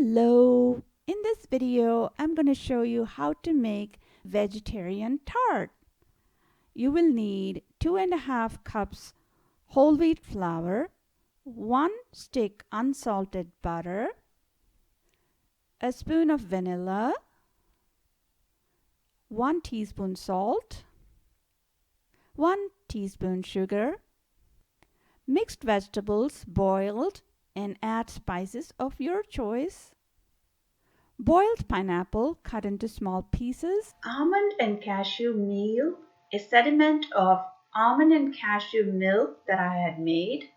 Hello! In this video, I'm going to show you how to make vegetarian tart. You will need 2.5 cups whole wheat flour, 1 stick unsalted butter, a spoon of vanilla, 1 teaspoon salt, 1 teaspoon sugar, mixed vegetables boiled, and add spices of your choice. Boiled pineapple cut into small pieces. Almond and cashew meal, a sediment of almond and cashew milk that I had made.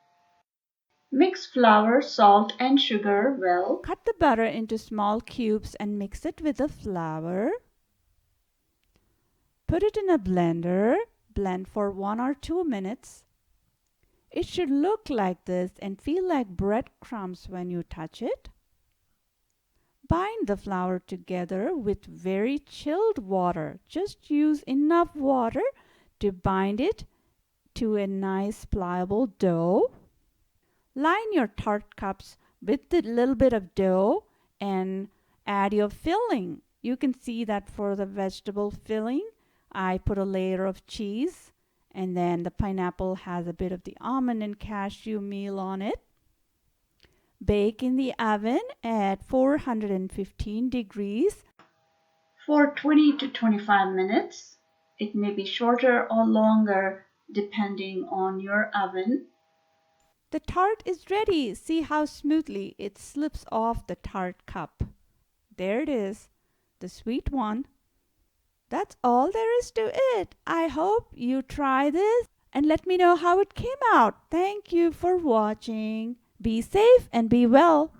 Mix flour, salt and sugar well. Cut the butter into small cubes and mix it with the flour. Put it in a blender. Blend for 1 or 2 minutes. It should look like this and feel like breadcrumbs when you touch it. Bind the flour together with very chilled water. Just use enough water to bind it to a nice pliable dough. Line your tart cups with a little bit of dough and add your filling. You can see that for the vegetable filling, I put a layer of cheese, and then the pineapple has a bit of the almond and cashew meal on it. Bake in the oven at 415 degrees for 20 to 25 minutes. It may be shorter or longer depending on your oven. The tart is ready. See how smoothly it slips off the tart cup. There it is, the sweet one. That's all there is to it. I hope you try this and let me know how it came out. Thank you for watching. Be safe and be well.